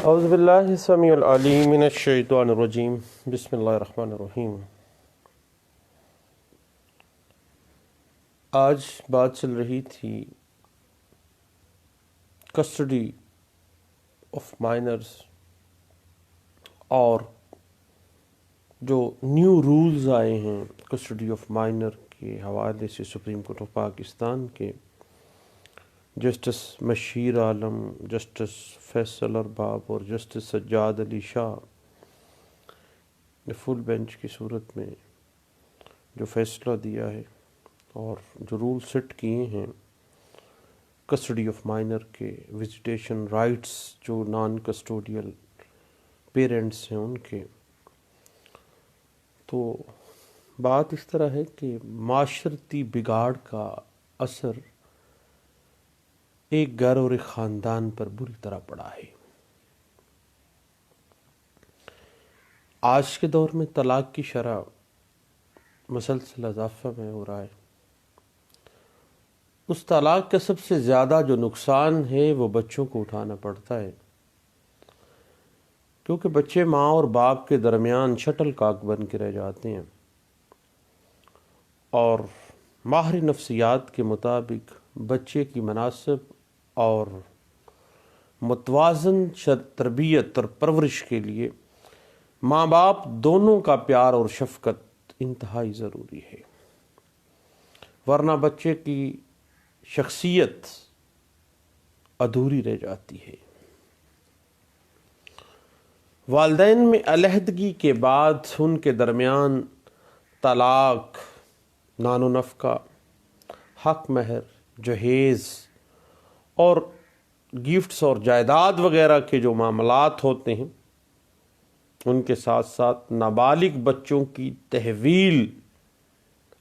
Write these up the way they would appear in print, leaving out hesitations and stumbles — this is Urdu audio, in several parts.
اعوذ باللہ السمیع العلیم من الشیطان الرجیم بسم اللہ الرحمن الرحیم۔ آج بات چل رہی تھی کسٹڈی آف مائنرز اور جو نیو رولز آئے ہیں کسٹڈی آف مائنر کے حوالے سے سپریم کورٹ آف پاکستان کے جسٹس مشیر عالم، جسٹس فیصل ارباب اور جسٹس سجاد علی شاہ نے فل بینچ کی صورت میں جو فیصلہ دیا ہے اور جو رول سیٹ کیے ہیں کسٹڈی آف مائنر کے، وزیٹیشن رائٹس جو نان کسٹوڈیل پیرنٹس ہیں ان کے، تو بات اس طرح ہے کہ معاشرتی بگاڑ کا اثر ایک گھر اور ایک خاندان پر بری طرح پڑا ہے۔ آج کے دور میں طلاق کی شرح مسلسل اضافہ میں ہو رہا ہے۔ اس طلاق کا سب سے زیادہ جو نقصان ہے وہ بچوں کو اٹھانا پڑتا ہے، کیونکہ بچے ماں اور باپ کے درمیان شٹل کاک بن کے رہ جاتے ہیں، اور ماہر نفسیات کے مطابق بچے کی مناسب اور متوازن تربیت اور پرورش کے لیے ماں باپ دونوں کا پیار اور شفقت انتہائی ضروری ہے، ورنہ بچے کی شخصیت ادھوری رہ جاتی ہے۔ والدین میں علیحدگی کے بعد ان کے درمیان طلاق، نان و نفقہ، حق مہر، جہیز اور گفٹس اور جائیداد وغیرہ کے جو معاملات ہوتے ہیں، ان کے ساتھ ساتھ نابالغ بچوں کی تحویل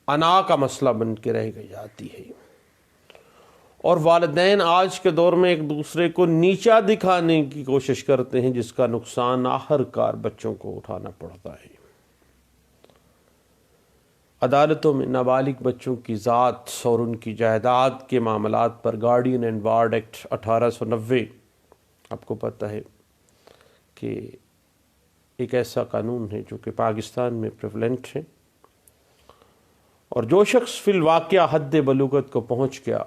انا کا مسئلہ بن کے رہ جاتی ہے، اور والدین آج کے دور میں ایک دوسرے کو نیچا دکھانے کی کوشش کرتے ہیں، جس کا نقصان آخر کار بچوں کو اٹھانا پڑتا ہے۔ عدالتوں میں نابالغ بچوں کی ذات اور ان کی جائیداد کے معاملات پر گارڈین اینڈ وارڈ ایکٹ 1890 آپ کو پتہ ہے کہ ایک ایسا قانون ہے جو کہ پاکستان میں پریولنٹ ہے، اور جو شخص فی الواقعہ حد بلوغت کو پہنچ گیا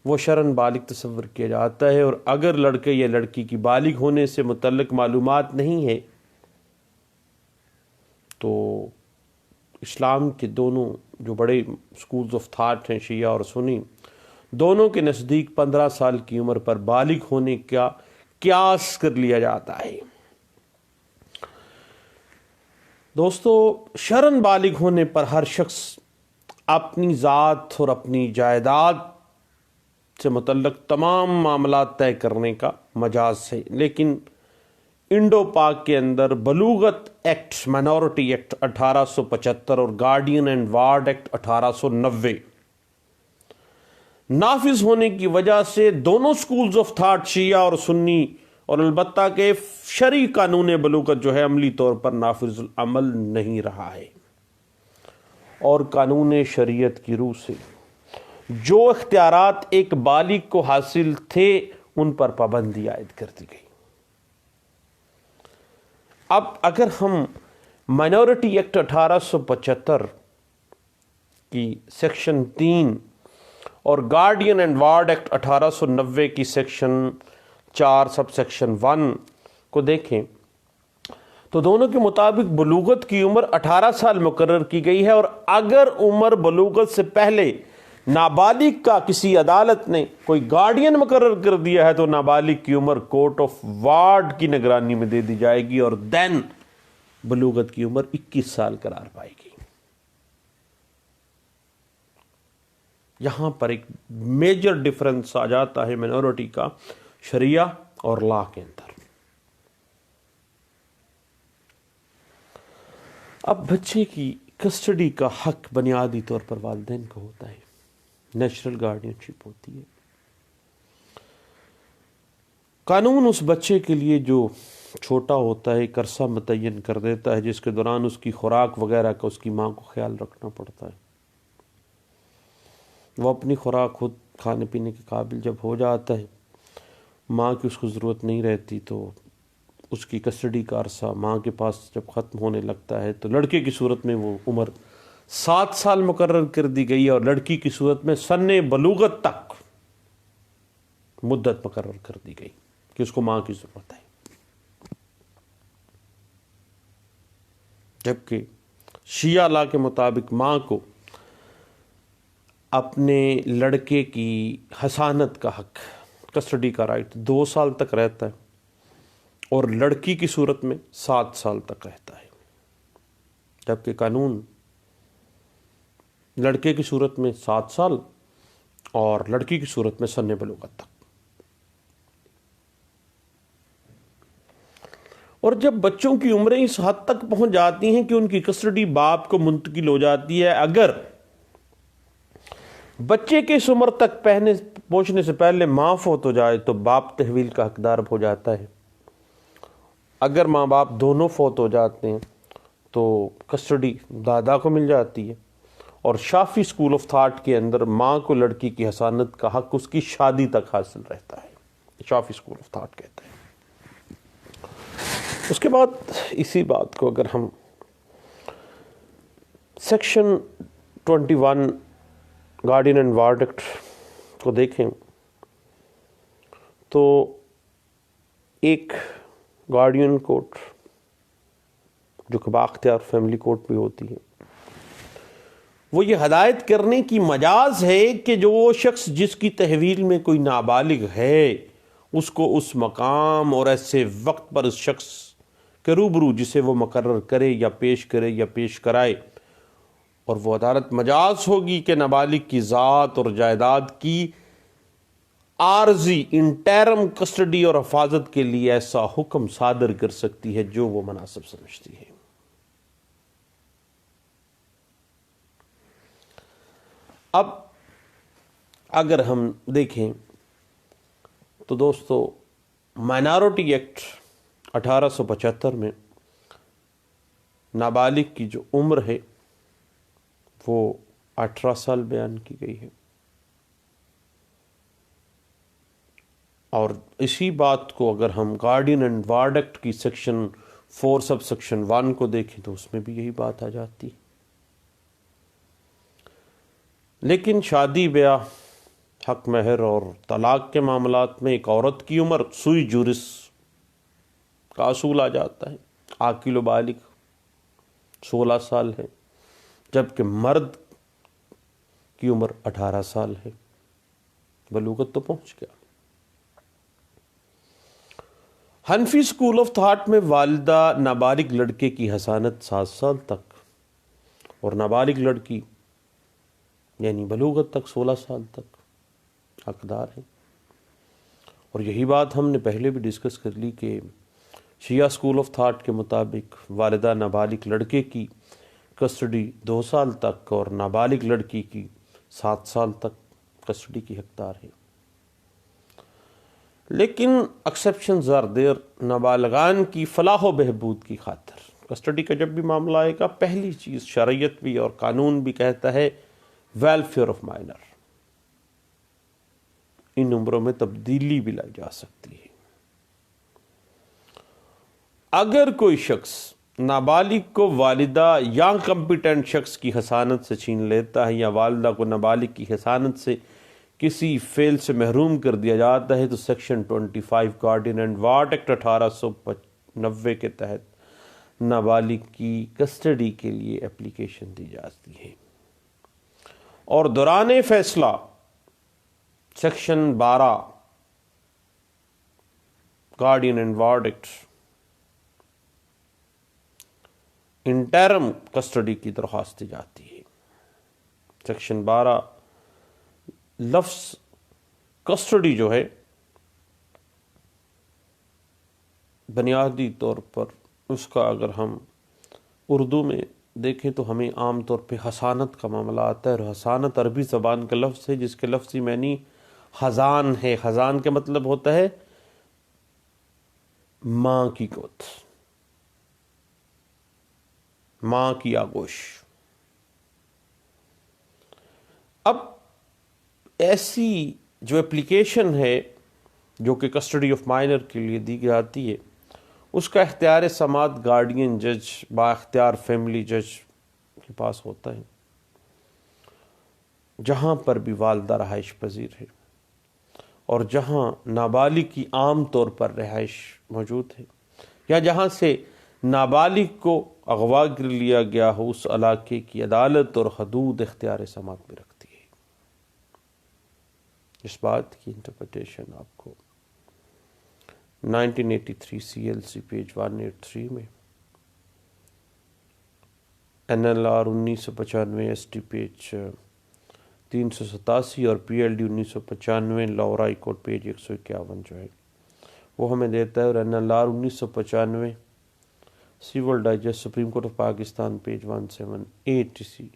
وہ شرعاً بالغ تصور کیا جاتا ہے، اور اگر لڑکے یا لڑکی کی بالغ ہونے سے متعلق معلومات نہیں ہے تو اسلام کے دونوں جو بڑے سکولز آف تھاٹ ہیں، شیعہ اور سنی، دونوں کے نزدیک 15 سال کی عمر پر بالغ ہونے کا قیاس کر لیا جاتا ہے۔ دوستو، شرعاً بالغ ہونے پر ہر شخص اپنی ذات اور اپنی جائیداد سے متعلق تمام معاملات طے کرنے کا مجاز ہے، لیکن انڈو پاک کے اندر بلوغت ایکٹ، مائنورٹی ایکٹ 1875 اور گارڈین اینڈ وارڈ ایکٹ 1890 نافذ ہونے کی وجہ سے دونوں سکولز آف تھاٹ، شیعہ اور سنی، اور البتہ کہ شرعی قانون بلوغت جو ہے عملی طور پر نافذ العمل نہیں رہا ہے، اور قانون شریعت کی روح سے جو اختیارات ایک بالغ کو حاصل تھے ان پر پابندی عائد کر دی گئی۔ اب اگر ہم مائنورٹی ایکٹ 1875 کی سیکشن 3 اور گارڈین اینڈ وارڈ ایکٹ 1890 کی سیکشن 4 سب سیکشن 1 کو دیکھیں تو دونوں کے مطابق بلوغت کی عمر 18 سال مقرر کی گئی ہے، اور اگر عمر بلوغت سے پہلے نابالغ کا کسی عدالت نے کوئی گارڈین مقرر کر دیا ہے تو نابالغ کی عمر کورٹ آف وارڈ کی نگرانی میں دے دی جائے گی، اور دین بلوغت کی عمر 21 سال قرار پائے گی۔ یہاں پر ایک میجر ڈیفرنس آ جاتا ہے مائنورٹی کا شریعہ اور لا کے اندر۔ اب بچے کی کسٹڈی کا حق بنیادی طور پر والدین کو ہوتا ہے، نیچرل گارڈین شپ ہوتی ہے۔ قانون اس بچے کے لیے جو چھوٹا ہوتا ہے ایک عرصہ متعین کر دیتا ہے جس کے دوران اس کی خوراک وغیرہ کا اس کی ماں کو خیال رکھنا پڑتا ہے۔ وہ اپنی خوراک خود کھانے پینے کے قابل جب ہو جاتا ہے، ماں کی اس کو ضرورت نہیں رہتی، تو اس کی کسٹڈی کا عرصہ ماں کے پاس جب ختم ہونے لگتا ہے تو لڑکے کی صورت میں وہ عمر 7 سال مقرر کر دی گئی اور لڑکی کی صورت میں سن بلوغت تک مدت مقرر کر دی گئی کہ اس کو ماں کی ضرورت ہے. جبکہ شیعہ لا کے مطابق ماں کو اپنے لڑکے کی حسانت کا حق، کسٹڈی کا رائٹ 2 سال تک رہتا ہے اور لڑکی کی صورت میں 7 سال تک رہتا ہے. جبکہ قانون لڑکے کی صورت میں 7 سال اور لڑکی کی صورت میں سن بلوغت تک. اور جب بچوں کی عمریں اس حد تک پہنچ جاتی ہیں کہ ان کی کسٹڈی باپ کو منتقل ہو جاتی ہے، اگر بچے کے اس عمر تک پہنچنے سے پہلے ماں فوت ہو جائے تو باپ تحویل کا حقدار ہو جاتا ہے. اگر ماں باپ دونوں فوت ہو جاتے ہیں تو کسٹڈی دادا کو مل جاتی ہے. اور شافی اسکول آف تھاٹ کے اندر ماں کو لڑکی کی حسانت کا حق اس کی شادی تک حاصل رہتا ہے. شافی اسکول آف تھاٹ کہتے ہیں. اس کے بعد اسی بات کو اگر ہم section 21 guardian and ward act کو دیکھیں تو ایک گارڈین کورٹ جو کہ بااختیار فیملی کورٹ بھی ہوتی ہے، وہ یہ ہدایت کرنے کی مجاز ہے کہ جو وہ شخص جس کی تحویل میں کوئی نابالغ ہے اس کو اس مقام اور ایسے وقت پر اس شخص کے روبرو جسے وہ مقرر کرے یا پیش کرائے، اور وہ عدالت مجاز ہوگی کہ نابالغ کی ذات اور جائیداد کی عارضی انٹرم کسٹڈی اور حفاظت کے لیے ایسا حکم صادر کر سکتی ہے جو وہ مناسب سمجھتی ہے. اب اگر ہم دیکھیں تو دوستو مائنارٹی ایکٹ 1875 میں نابالغ کی جو عمر ہے وہ 18 سال بیان کی گئی ہے. اور اسی بات کو اگر ہم گارڈین اینڈ وارڈ ایکٹ کی سیکشن 4 سب سیکشن 1 کو دیکھیں تو اس میں بھی یہی بات آ جاتی. لیکن شادی بیاہ، حق مہر اور طلاق کے معاملات میں ایک عورت کی عمر سوئی جورس کا اصول آ جاتا ہے. عاقل و بالغ 16 سال ہے جبکہ مرد کی عمر 18 سال ہے. بلوغت تو پہنچ گیا. حنفی اسکول آف تھاٹ میں والدہ نابالغ لڑکے کی حسانت 7 سال تک اور نابالغ لڑکی یعنی بلوغت تک 16 سال تک حقدار ہے. اور یہی بات ہم نے پہلے بھی ڈسکس کر لی کہ شیعہ اسکول آف تھاٹ کے مطابق والدہ نابالغ لڑکے کی کسٹڈی 2 سال تک اور نابالغ لڑکی کی 7 سال تک کسٹڈی کی حقدار ہے. لیکن ایکسیپشنز آر دیر. نابالغان کی فلاح و بہبود کی خاطر کسٹڈی کا جب بھی معاملہ آئے گا، پہلی چیز شریعت بھی اور قانون بھی کہتا ہے ویلفیئر آف مائنر. ان عمروں میں تبدیلی بھی لائی جا سکتی ہے. اگر کوئی شخص نابالغ کو والدہ یا کمپیٹنٹ شخص کی حسانت سے چھین لیتا ہے یا والدہ کو نابالغ کی حسانت سے کسی فعل سے محروم کر دیا جاتا ہے تو section 25 guardian and ward act 1890 کے تحت نابالغ کی کسٹڈی کے لیے اپلیکیشن دی جاتی ہے. اور دوران فیصلہ section 12 guardian and ward act interim custody کی درخواست دی جاتی ہے. سیکشن 12 لفظ کسٹڈی جو ہے بنیادی طور پر اس کا اگر ہم اردو میں دیکھیں تو ہمیں عام طور پہ حسانت کا معاملہ آتا ہے، اور حسانت عربی زبان کا لفظ ہے جس کے لفظی معنی خزان ہے. خزان کا مطلب ہوتا ہے ماں کی گود، ماں کی آغوش. اب ایسی جو اپلیکیشن ہے جو کہ کسٹڈی آف مائنر کے لیے دی جاتی ہے، اس کا اختیار سماعت گارڈین جج با اختیار فیملی جج کے پاس ہوتا ہے، جہاں پر بھی والدہ رہائش پذیر ہے اور جہاں نابالغ کی عام طور پر رہائش موجود ہے، یا جہاں سے نابالغ کو اغوا کر لیا گیا ہو، اس علاقے کی عدالت اور حدود اختیار سماعت میں رکھتی ہے۔ اس بات کی انٹرپریٹیشن آپ کو 1983 CLC پیج 183 میں، NLR 1995 ST پیج 387 اور PLD 1995 Lahore high court page 151 جو ہے وہ ہمیں دیتا ہے، اور NLR 1995 civil digest supreme court of Pakistan page 178 اسی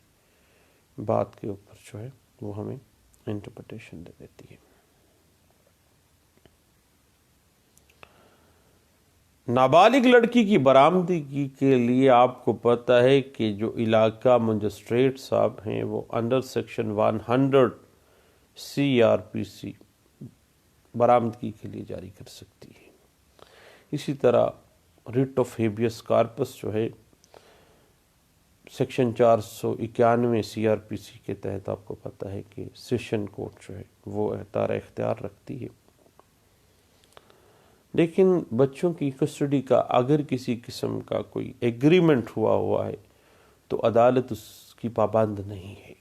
بات کے اوپر جو ہے وہ ہمیں انٹرپریٹیشن دے دیتی ہے۔ نابالغ لڑکی کی برآمدگی کے لیے آپ کو پتہ ہے کہ جو علاقہ مجسٹریٹ صاحب ہیں وہ انڈر سیکشن 100 CRPC برآمدگی کے لیے جاری کر سکتی ہے۔ اسی طرح ریٹ آف ہیبیس کارپس جو ہے سیکشن 491 CRPC کے تحت آپ کو پتہ ہے کہ سیشن کورٹ جو ہے وہ اختیار رکھتی ہے، لیکن بچوں کی کسٹڈی کا اگر کسی قسم کا کوئی ایگریمنٹ ہوا ہے تو عدالت اس کی پابند نہیں ہے۔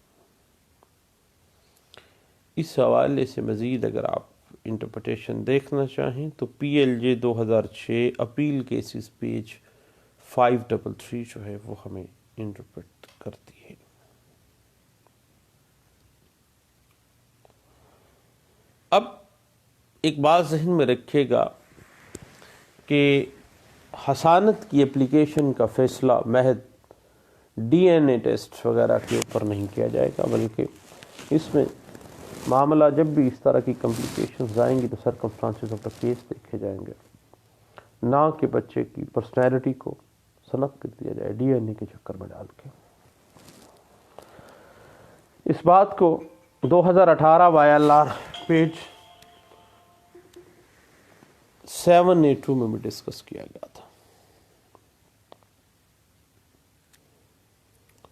اس حوالے سے مزید اگر آپ انٹرپریٹیشن دیکھنا چاہیں تو PLJ 2006 اپیل کیسز پیج 533 جو ہے وہ ہمیں انٹرپریٹ کرتی ہے۔ اب ایک بات ذہن میں رکھے گا کہ حسانت کی اپلیکیشن کا فیصلہ محض DNA ٹیسٹ وغیرہ کے اوپر نہیں کیا جائے گا، بلکہ اس میں معاملہ جب بھی اس طرح کی کمپلیکیشنز آئیں گی تو سرکمسٹانسز آف دا کیس دیکھے جائیں گے، نہ کہ بچے کی پرسنالٹی کو سلب کر دیا جائے DNA کے چکر میں ڈال کے۔ اس بات کو 2018 YLR پیج 782 میں بھی ڈسکس کیا گیا تھا۔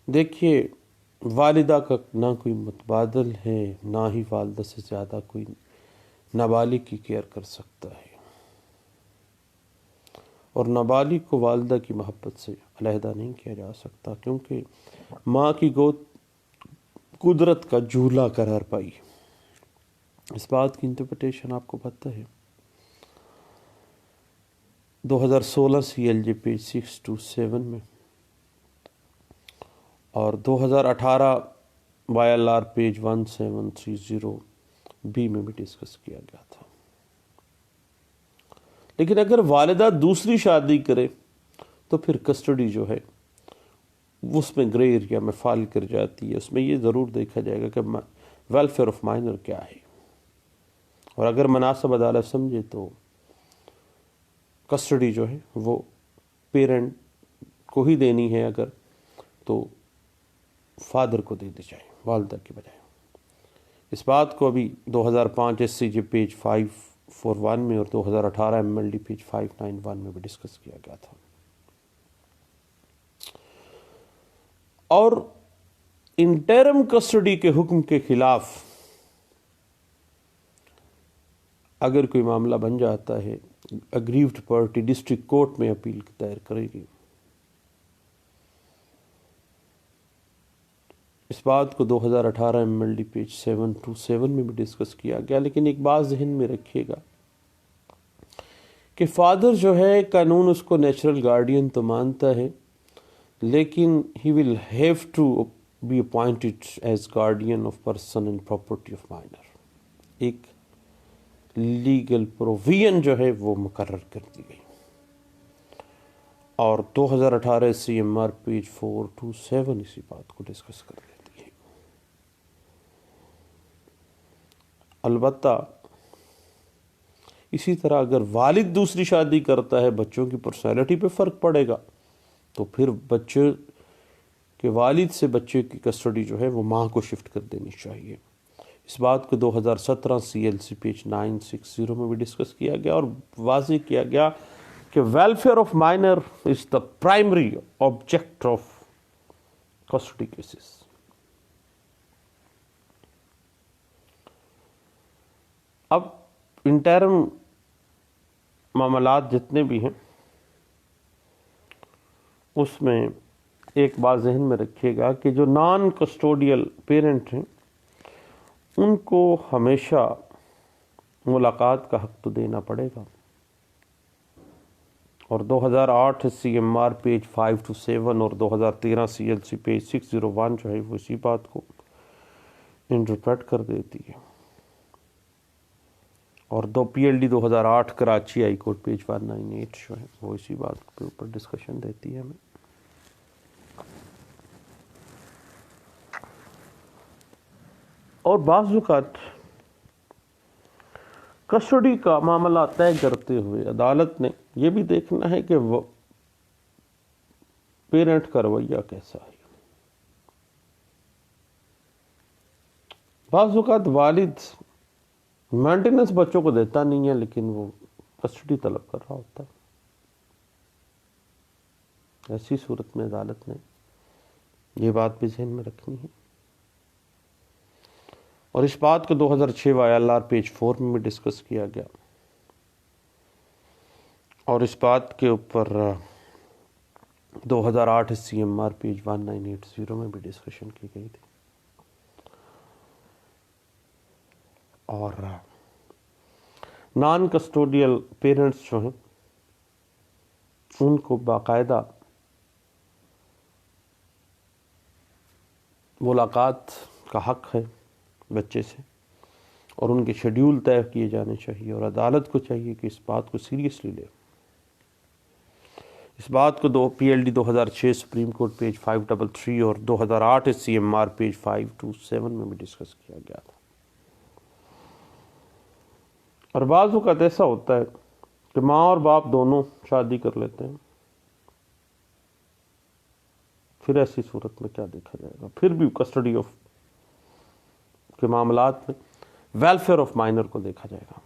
دیکھیے، والدہ کا نہ کوئی متبادل ہے، نہ ہی والدہ سے زیادہ کوئی نابالغ کی کیئر کر سکتا ہے، اور نابالغ کو والدہ کی محبت سے علیحدہ نہیں کیا جا سکتا، کیونکہ ماں کی گود قدرت کا جھولا قرار پائی۔ اس بات کی انٹرپریٹیشن آپ کو پتہ ہے 2016 CLJ پیج 627 میں اور 2018 YLR پیج 1730 B میں بھی ڈسکس کیا گیا تھا۔ لیکن اگر والدہ دوسری شادی کرے تو پھر کسٹڈی جو ہے اس میں گرے ایریا میں فال کر جاتی ہے۔ اس میں یہ ضرور دیکھا جائے گا کہ ویلفیئر آف مائنر کیا ہے، اور اگر مناسب عدالت سمجھے تو کسٹڈی جو ہے وہ پیرنٹ کو ہی دینی ہے، اگر تو فادر کو دے دی جائے والدہ کے بجائے۔ اس بات کو ابھی 2005 SCJ پیج 541 میں اور 2018 MLD پیج 591 میں بھی ڈسکس کیا گیا تھا۔ اور انٹرم کسٹڈی کے حکم کے خلاف اگر کوئی معاملہ بن جاتا ہے، اگریوڈ پارٹی ڈسٹرکٹ کورٹ میں اپیل دائر کرے گی۔ اس بات کو 2018 MLD پیج 727 میں بھی ڈسکس کیا گیا، لیکن ایک بات ذہن میں رکھیے گا کہ فادر جو ہے قانون اس کو نیچرل گارڈین تو مانتا ہے، لیکن he will have to be appointed as guardian of person and property of minor۔ ایک لیگل پروویژن جو ہے وہ مقرر کر دی گئی، اور 2018 CMR پیج 427 اسی بات کو ڈسکس کر دیتی ہے۔ البتہ اسی طرح اگر والد دوسری شادی کرتا ہے، بچوں کی پرسنالٹی پہ فرق پڑے گا، تو پھر بچے کے والد سے بچے کی کسٹڈی جو ہے وہ ماں کو شفٹ کر دینی چاہیے۔ اس بات کو 2017 CLC پیج 960 میں بھی ڈسکس کیا گیا اور واضح کیا گیا کہ welfare of minor is the primary object of custody cases. اب انٹرم معاملات جتنے بھی ہیں اس میں ایک بات ذہن میں رکھیے گا کہ جو نان کسٹوڈیل پیرنٹ ہیں ان کو ہمیشہ ملاقات کا حق تو دینا پڑے گا. اور 2008 C M R page 5 to 7 اور 2013 سی ایل سی پیج 601 جو ہے وہ اسی بات کو انٹرپریٹ کر دیتی ہے. اور P L D 2008 Karachi high court page 198 جو ہے وہ اسی بات کے اوپر ڈسکشن دیتی ہے ہمیں. اور بعض اوقات کسٹڈی کا معاملہ طے کرتے ہوئے عدالت نے یہ بھی دیکھنا ہے کہ وہ پیرنٹ کا رویہ کیسا ہے. بعض اوقات والد مینٹیننس بچوں کو دیتا نہیں ہے لیکن وہ کسٹڈی طلب کر رہا ہوتا ہے. ایسی صورت میں عدالت نے یہ بات بھی ذہن میں رکھنی ہے. اور اس بات کو 2006 وائی ایل آر پیج 4 میں بھی ڈسکس کیا گیا اور اس بات کے اوپر 2008 سی ایم آر پیج 1980 میں بھی ڈسکشن کی گئی تھی. اور نان کسٹوڈیل پیرنٹس جو ہیں ان کو باقاعدہ ملاقات کا حق ہے بچے سے اور ان کے شیڈیول طے کیے جانے چاہیے اور عدالت کو چاہیے کہ اس بات کو سیریسلی لے. اس بات کو P L D 2006 supreme court page 533 اور 2008 سی ایم آر پیج 527 میں بھی ڈسکس کیا گیا تھا. اور بعض اوقات ایسا ہوتا ہے کہ ماں اور باپ دونوں شادی کر لیتے ہیں. پھر ایسی صورت میں کیا دیکھا جائے گا؟ پھر بھی کسٹڈی آف کے معاملات میں ویلفیئر آف مائنر کو دیکھا جائے گا.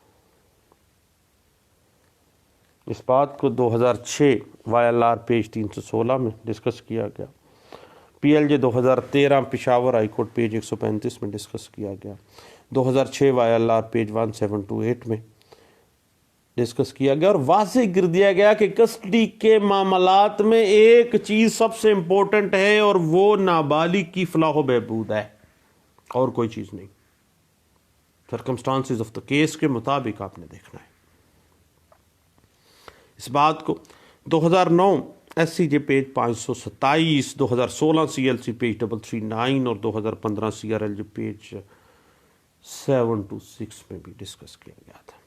اس بات کو 2006 وائی ایل آر پیج 316 میں ڈسکس کیا گیا. پی ایل جے 2013 پشاور ہائی کورٹ پیج 135 میں ڈسکس کیا گیا. 2006 وائی ایل آر پیج 1728 میں ڈسکس کیا گیا اور واضح کر دیا گیا کہ کسٹڈی کے معاملات میں ایک چیز سب سے امپورٹنٹ ہے اور وہ نابالغ کی فلاح و بہبود ہے اور کوئی چیز نہیں. سرکمسٹانسز آف دا کیس کے مطابق آپ نے دیکھنا ہے. اس بات کو 2009 S C J page 527، 2016 C L C page 339 اور 2015 C R L J page 726 میں بھی ڈسکس کیا گیا تھا.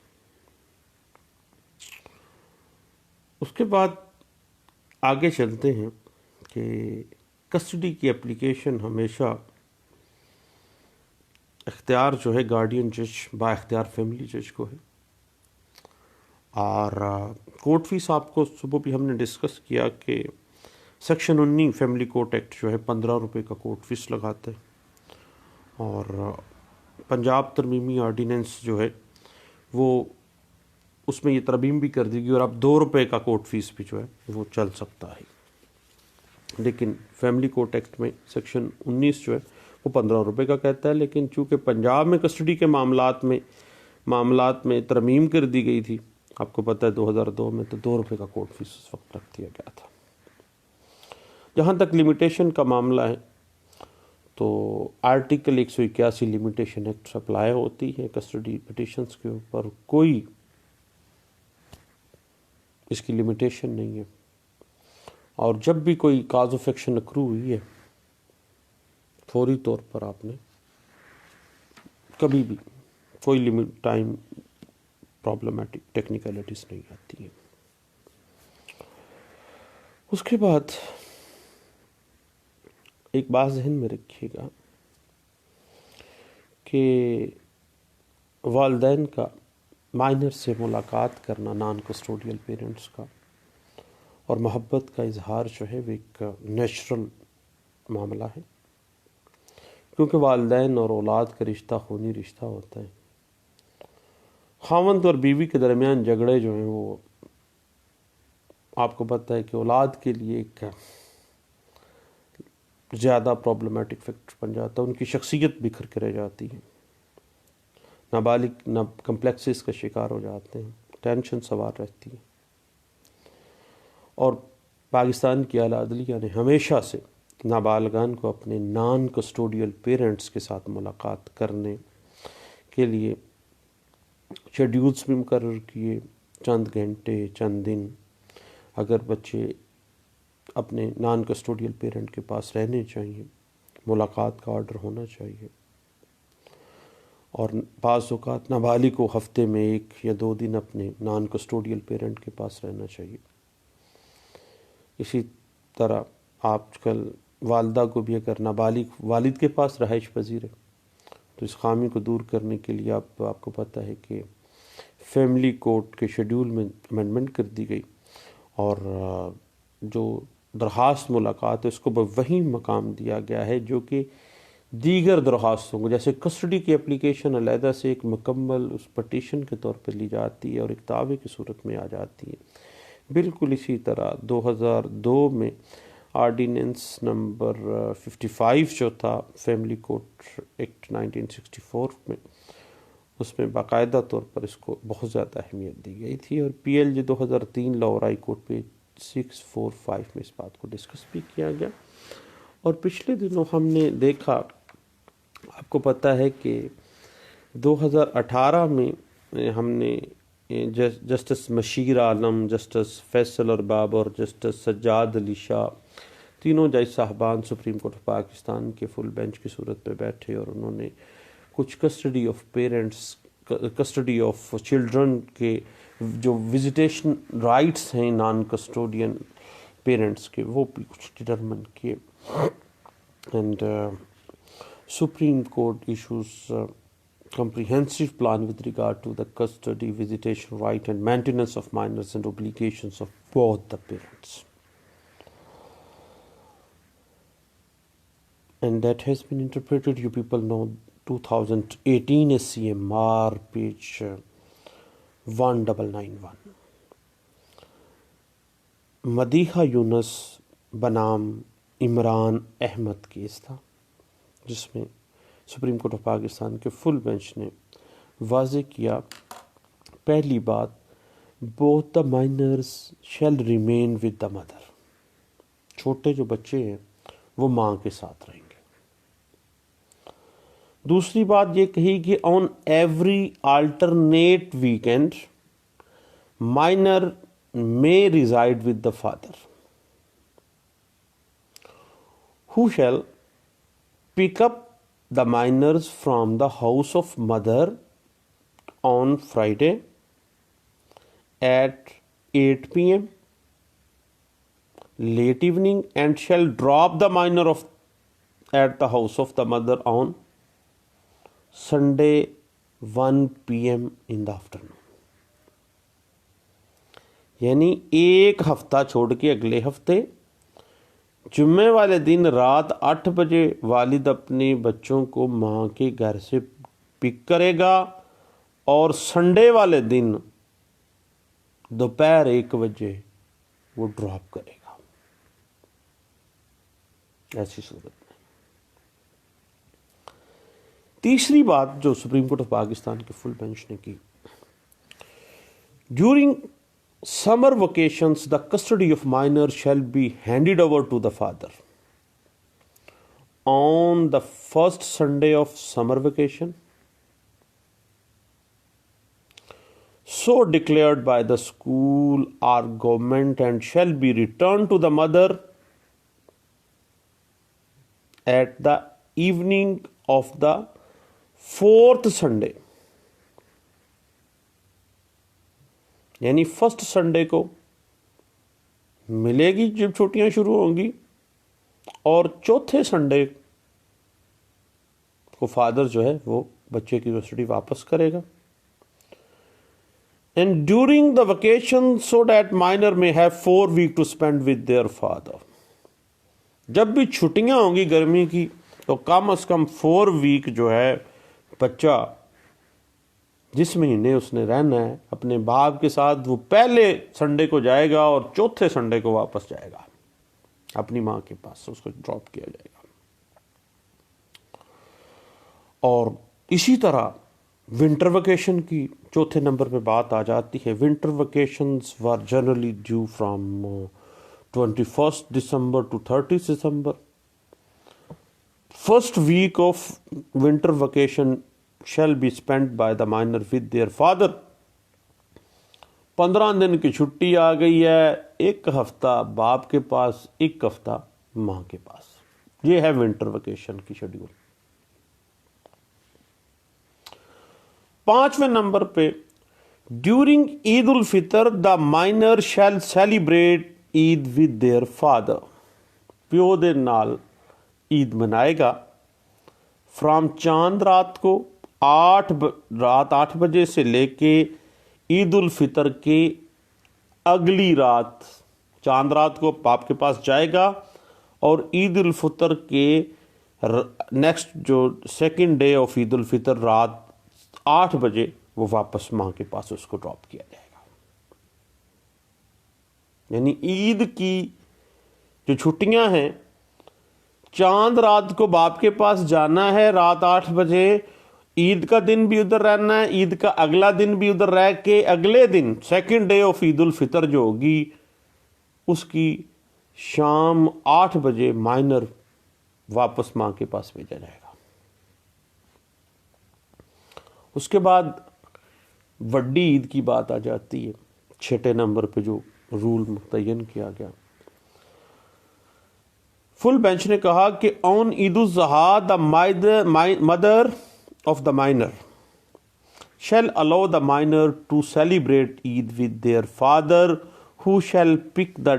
اس کے بعد آگے چلتے ہیں کہ کسٹڈی کی اپلیکیشن ہمیشہ اختیار جو ہے گارڈین جج با اختیار فیملی جج کو ہے. اور کورٹ فیس آپ کو صبح بھی ہم نے ڈسکس کیا کہ سیکشن 19 فیملی کورٹ ایکٹ جو ہے 15 روپے کا کورٹ فیس لگاتا ہے اور پنجاب ترمیمی آرڈیننس جو ہے وہ اس میں یہ ترمیم بھی کر دی گئی اور اب 2 روپے کا کورٹ فیس بھی جو ہے وہ چل سکتا ہے. لیکن فیملی کورٹ ایکٹ میں سیکشن 19 جو ہے وہ 15 روپے کا کہتا ہے. لیکن چونکہ پنجاب میں کسٹڈی کے معاملات میں ترمیم کر دی گئی تھی، آپ کو پتہ ہے 2002 میں، تو 2 روپے کا کورٹ فیس اس وقت رکھ دیا گیا تھا. جہاں تک لمیٹیشن کا معاملہ ہے تو آرٹیکل 181 لمیٹیشن ایکٹ اپلائی ہوتی ہے کسٹڈی پٹیشنز کے اوپر. کوئی اس کی لمیٹیشن نہیں ہے اور جب بھی کوئی کاز آف ایکشن اکرو ہوئی ہے فوری طور پر آپ نے کبھی بھی کوئی لمٹ ٹائم پرابلمٹک ٹیکنیکلٹیز نہیں آتی ہیں. اس کے بعد ایک بات ذہن میں رکھیے گا کہ والدین کا مائنر سے ملاقات کرنا نان کسٹوڈیل پیرنٹس کا اور محبت کا اظہار جو ہے وہ ایک نیچرل معاملہ ہے، کیونکہ والدین اور اولاد کا رشتہ خونی رشتہ ہوتا ہے. خاوند اور بیوی کے درمیان جھگڑے جو ہیں وہ آپ کو پتہ ہے کہ اولاد کے لیے ایک زیادہ پرابلمٹک فیکٹر بن جاتا ہے، ان کی شخصیت بکھر کے رہ جاتی ہے، نابالغ کمپلیکسز کا شکار ہو جاتے ہیں، ٹینشن سوار رہتی ہے۔ اور پاکستان کی اعلیٰ عدلیہ نے ہمیشہ سے نابالغان کو اپنے نان کسٹوڈیل پیرنٹس کے ساتھ ملاقات کرنے کے لیے شیڈیولز بھی مقرر کیے، چند گھنٹے، چند دن اگر بچے اپنے نان کسٹوڈیل پیرنٹ کے پاس رہنے چاہیے، ملاقات کا آرڈر ہونا چاہیے، اور بعض اوقات نابالغ کو ہفتے میں 1 یا 2 دن اپنے نان کسٹوڈیل پیرنٹ کے پاس رہنا چاہیے۔ اسی طرح آج کل والدہ کو بھی اگر نابالغ والد کے پاس رہائش پذیر ہے تو اس خامی کو دور کرنے کے لیے آپ کو پتہ ہے کہ فیملی کورٹ کے شیڈیول میں امینڈمنٹ کر دی گئی، اور جو درخواست ملاقات ہے اس کو وہی مقام دیا گیا ہے جو کہ دیگر درخواستوں کو، جیسے کسٹڈی کی اپلیکیشن علیحدہ سے ایک مکمل اس پٹیشن کے طور پہ لی جاتی ہے اور ایک دعوے کی صورت میں آ جاتی ہے، بالکل اسی طرح 2002 میں آرڈیننس نمبر 55 جو تھا فیملی کورٹ ایکٹ 1964 میں، اس میں باقاعدہ طور پر اس کو بہت زیادہ اہمیت دی گئی تھی، اور PLJ 2003 لاہور ہائی کورٹ پہ 645 میں اس بات کو ڈسکس بھی کیا گیا۔ اور پچھلے دنوں ہم نے دیکھا، آپ کو پتہ ہے کہ 2018 میں ہم نے جسٹس مشیر عالم، جسٹس فیصل ارباب اور جسٹس سجاد علی شاہ، تینوں جج صاحبان سپریم کورٹ آف پاکستان کے فل بینچ کی صورت پہ بیٹھے، اور انہوں نے کچھ کسٹڈی آف چلڈرن کے جو وزیٹیشن رائٹس ہیں نان کسٹوڈین پیرنٹس کے، وہ بھی کچھ ڈٹرمن کیے، and supreme court issues comprehensive plan with regard to the custody, visitation right and maintenance of minors and obligations of both the parents. And that has been interpreted, you people know, 2018 SCMR page 1991. Madiha Yunus بنام Imran Ahmad case تھا، جس میں سپریم کورٹ آف پاکستان کے فل بینچ نے واضح کیا، پہلی بات، both the minors shall remain with the mother، چھوٹے جو بچے ہیں وہ ماں کے ساتھ رہیں گے۔ دوسری بات یہ کہی کہ on every alternate weekend minor may reside with the father who shall pick up the minors from the house of mother on Friday at 8 p.m. late evening and shall drop the minor at the house of the mother on Sunday 1 p.m. in the afternoon۔ یعنی ایک ہفتہ چھوڑ کے اگلے ہفتے جمعے والے دن رات 8 بجے والد اپنے بچوں کو ماں کے گھر سے پک کرے گا، اور سنڈے والے دن دوپہر 1 بجے وہ ڈراپ کرے گا۔ ایسی صورت میں تیسری بات جو سپریم کورٹ آف پاکستان کے فل بینچ نے کی، during summer vacations the custody of minors shall be handed over to the father on the first Sunday of summer vacation so declared by the school or government and shall be returned to the mother at the evening of the fourth Sunday۔ یعنی فرسٹ سنڈے کو ملے گی جب چھٹیاں شروع ہوں گی، اور چوتھے سنڈے کو فادر جو ہے وہ بچے کی کسٹڈی واپس کرے گا۔ And during the vacation so that minor may have 4 weeks to spend with their father. جب بھی چھٹیاں ہوں گی گرمی کی تو کم از کم 4 weeks جو ہے بچہ جس مہینے اس نے رہنا ہے اپنے باپ کے ساتھ، وہ پہلے سنڈے کو جائے گا اور چوتھے سنڈے کو واپس جائے گا اپنی ماں کے پاس، اس کو ڈراپ کیا جائے گا۔ اور اسی طرح ونٹر ویکیشن کی چوتھے نمبر پہ بات آ جاتی ہے۔ Winter vacations were generally due from 21 December to 30 December. First week of winter vacation shall be spent by the minor with their father. 15 دن کی چھٹی آ گئی ہے، ایک ہفتہ باپ کے پاس، ایک ہفتہ ماں کے پاس۔ یہ ہے ونٹر ویکیشن کی شیڈیول۔ 5ویں نمبر پہ during Eid ul-Fitr the minor shall celebrate Eid with their father. پیو دے نال عید منائے گا فرام چاند رات کو رات 8 بجے سے لے کے عید الفطر کے اگلی رات، چاند رات کو باپ کے پاس جائے گا اور عید الفطر کے نیکسٹ جو سیکنڈ ڈے آف عید الفطر رات 8 بجے وہ واپس ماں کے پاس اس کو ڈراپ کیا جائے گا۔ یعنی عید کی جو چھٹیاں ہیں، چاند رات کو باپ کے پاس جانا ہے رات 8 بجے، عید کا دن بھی ادھر رہنا ہے، عید کا اگلا دن بھی ادھر رہ کے اگلے دن سیکنڈ ڈے آف عید الفطر جو ہوگی اس کی شام 8 بجے مائنر واپس ماں کے پاس بھیجا جائے گا۔ اس کے بعد وڈی عید کی بات آ جاتی ہے، 6 نمبر پہ جو رول متعین کیا گیا۔ فل بینچ نے کہا کہ on Eid al-Adha the mother of the minor shall allow the minor to celebrate Eid with their father, who shall pick the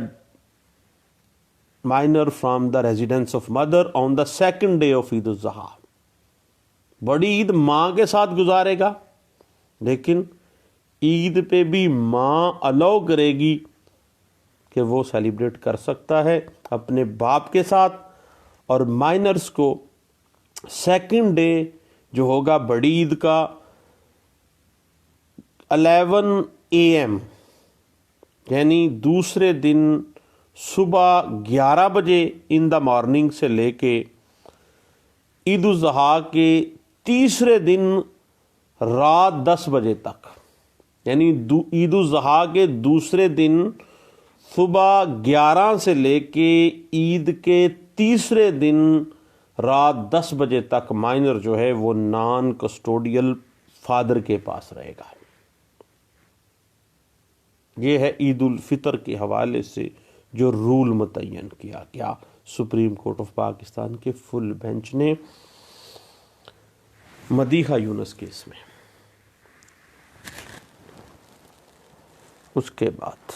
minor from the residence of mother on the second day of Eid al-Adha۔ بڑی عید ماں کے ساتھ گزارے گا، لیکن عید پہ بھی ماں الاؤ کرے گی کہ وہ سیلیبریٹ کر سکتا ہے اپنے باپ کے ساتھ، اور مائنرز کو سیکنڈ ڈے جو ہوگا بڑی عید کا 11 AM یعنی دوسرے دن صبح 11 بجے ان دا مارننگ سے لے کے عید الاضحیٰ کے تیسرے دن رات 10 بجے تک، یعنی عید الاضحیٰ کے دوسرے دن صبح 11 سے لے کے عید کے تیسرے دن رات 10 بجے تک مائنر جو ہے وہ نان کسٹوڈیل فادر کے پاس رہے گا۔ یہ ہے عید الفطر کے حوالے سے جو رول متعین کیا گیا سپریم کورٹ آف پاکستان کے فل بینچ نے مدیحہ یونس کیس میں۔ اس کے بعد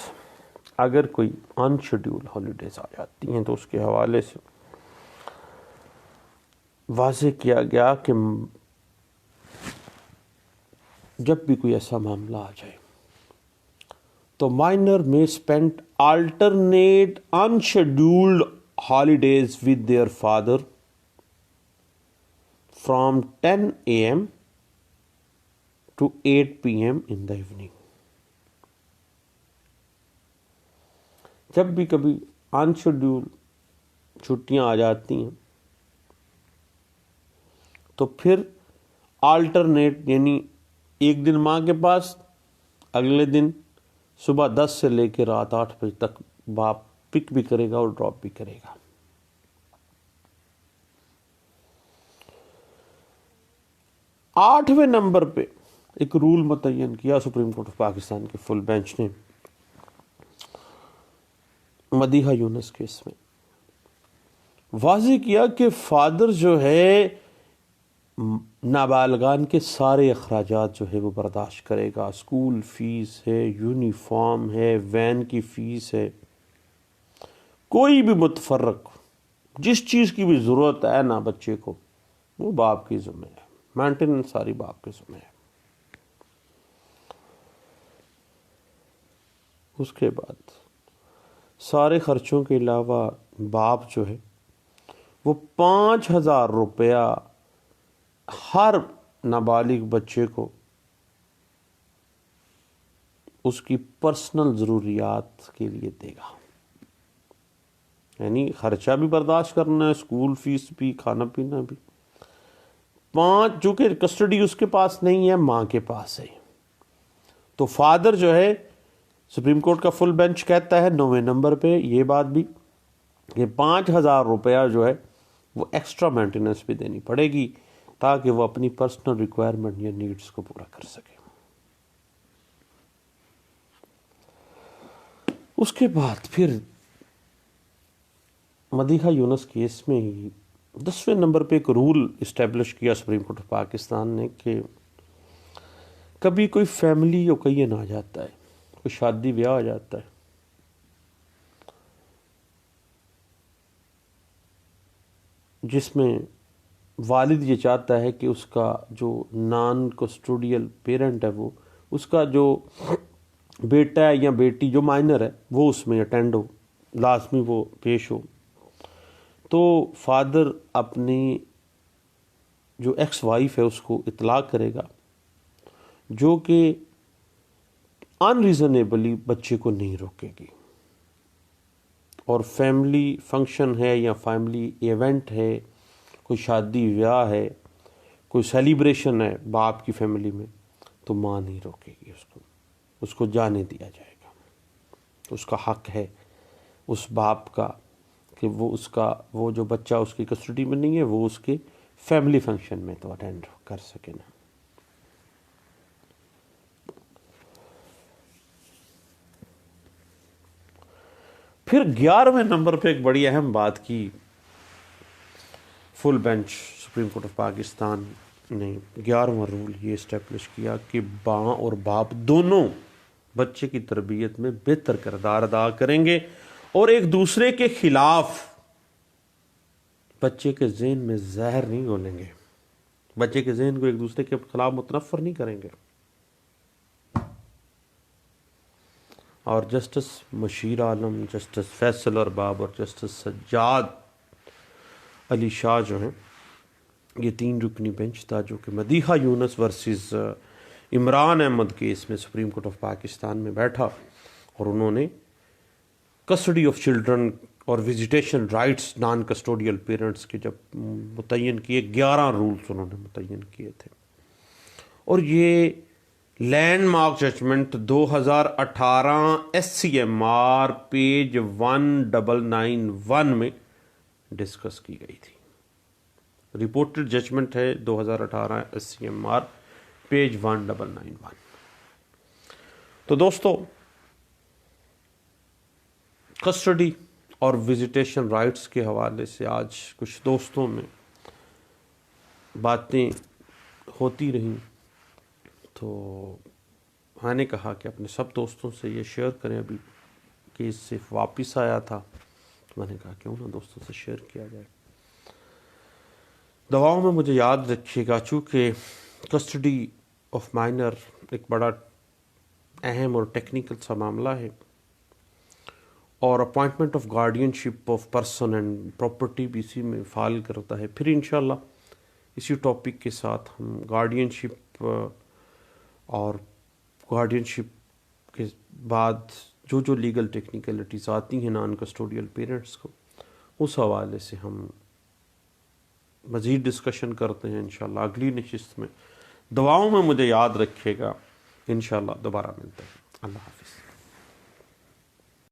اگر کوئی ان شیڈیول ہالیڈیز آ جاتی ہیں تو اس کے حوالے سے واضح کیا گیا کہ جب بھی کوئی ایسا معاملہ آ جائے تو مائنر میں spend alternate unscheduled holidays with their father from 10 AM to 8 PM in the evening۔ جب بھی کبھی انشیڈیول چھٹیاں آ جاتی ہیں تو پھر آلٹرنیٹ، یعنی ایک دن ماں کے پاس، اگلے دن صبح 10 سے لے کے رات 8 بجے تک باپ پک بھی کرے گا اور ڈراپ بھی کرے گا۔ 8ویں نمبر پہ ایک رول متعین کیا سپریم کورٹ آف پاکستان کے فل بینچ نے مدیحہ یونس کیس میں واضح کیا کہ فادر جو ہے نابالغان کے سارے اخراجات جو ہے وہ برداشت کرے گا۔ اسکول فیس ہے، یونیفارم ہے، وین کی فیس ہے، کوئی بھی متفرق جس چیز کی بھی ضرورت ہے نا بچے کو، وہ باپ کی ذمہ ہے، مینٹیننس ساری باپ کے ذمہ ہے۔ اس کے بعد سارے خرچوں کے علاوہ باپ جو ہے وہ 5,000 روپیہ ہر نابالغ بچے کو اس کی پرسنل ضروریات کے لیے دے گا، یعنی خرچہ بھی برداشت کرنا ہے، اسکول فیس بھی، کھانا پینا بھی۔ 5 چونکہ کسٹڈی اس کے پاس نہیں ہے، ماں کے پاس ہے، تو فادر جو ہے، سپریم کورٹ کا فل بینچ کہتا ہے 9ویں نمبر پہ یہ بات بھی کہ 5,000 روپیہ جو ہے وہ ایکسٹرا مینٹیننس بھی دینی پڑے گی تاکہ وہ اپنی پرسنل ریکوائرمنٹ یا نیڈز کو پورا کر سکے۔ اس کے بعد پھر مدیحہ یونس کیس میں ہی 10ویں نمبر پہ ایک رول اسٹیبلش کیا سپریم کورٹ آف پاکستان نے کہ کبھی کوئی فیملی اوکیزن آ جاتا ہے، کوئی شادی بیاہ آ جاتا ہے، جس میں والد یہ چاہتا ہے کہ اس کا جو نان کسٹوڈیل پیرنٹ ہے، وہ اس کا جو بیٹا ہے یا بیٹی جو مائنر ہے وہ اس میں اٹینڈ ہو، لازمی وہ پیش ہو، تو فادر اپنی جو ایکس وائف ہے اس کو اطلاع کرے گا، جو کہ ان ریزنیبلی بچے کو نہیں روکے گی، اور فیملی فنکشن ہے یا فیملی ایونٹ ہے، کوئی شادی بیاہ ہے، کوئی سیلیبریشن ہے باپ کی فیملی میں، تو ماں نہیں روکے گی اس کو جانے دیا جائے گا۔ اس کا حق ہے اس باپ کا کہ وہ جو بچہ اس کی کسٹڈی میں نہیں ہے وہ اس کے فیملی فنکشن میں تو اٹینڈ کر سکے نا۔ پھر 11ویں نمبر پہ ایک بڑی اہم بات کی full bench supreme court of Pakistan نے، 11واں رول یہ اسٹیبلش کیا کہ ماں اور باپ دونوں بچے کی تربیت میں بہتر کردار ادا کریں گے اور ایک دوسرے کے خلاف بچے کے ذہن میں زہر نہیں گھولیں گے، بچے کے ذہن کو ایک دوسرے کے خلاف متنفر نہیں کریں گے۔ اور جسٹس مشیر عالم، جسٹس فیصل ارباب اور جسٹس سجاد علی شاہ جو ہیں، یہ 3 رکنی بینچ تھا جو کہ مدیحہ یونس ورسز عمران احمد کیس میں سپریم کورٹ آف پاکستان میں بیٹھا، اور انہوں نے کسٹڈی آف چلڈرن اور visitation rights naan custodial parents کے جب متعین کیے، 11 رولز انہوں نے متعین کیے تھے، اور یہ landmark judgment 2018 SCMR page 1991 میں ڈسکس کی گئی تھی۔ رپورٹڈ ججمنٹ ہے 2018 SCMR پیج 1991۔ تو دوستو، کسٹڈی اور وزیٹیشن رائٹس کے حوالے سے آج کچھ دوستوں میں باتیں ہوتی رہیں، تو میں نے کہا کہ اپنے سب دوستوں سے یہ شیئر کریں۔ ابھی کیس سے واپس آیا تھا تو میں نے کہا کیوں نہ دوستوں سے شیئر کیا جائے۔ دعاؤں میں مجھے یاد رکھیے گا، چونکہ کسٹڈی آف مائنر ایک بڑا اہم اور ٹیکنیکل سا معاملہ ہے، اور appointment of guardian ship of person and property بھی اسی میں فال کرتا ہے۔ پھر انشاءاللہ اسی ٹاپک کے ساتھ ہم گارڈین شپ اور گارڈین شپ کے بعد جو لیگل ٹیکنیکلٹیز آتی ہیں نان کسٹوڈیل پیرنٹس کو، اس حوالے سے ہم مزید ڈسکشن کرتے ہیں انشاءاللہ اگلی نشست میں۔ دعاؤں میں مجھے یاد رکھیے گا، انشاءاللہ دوبارہ ملتے ہیں۔ اللہ حافظ۔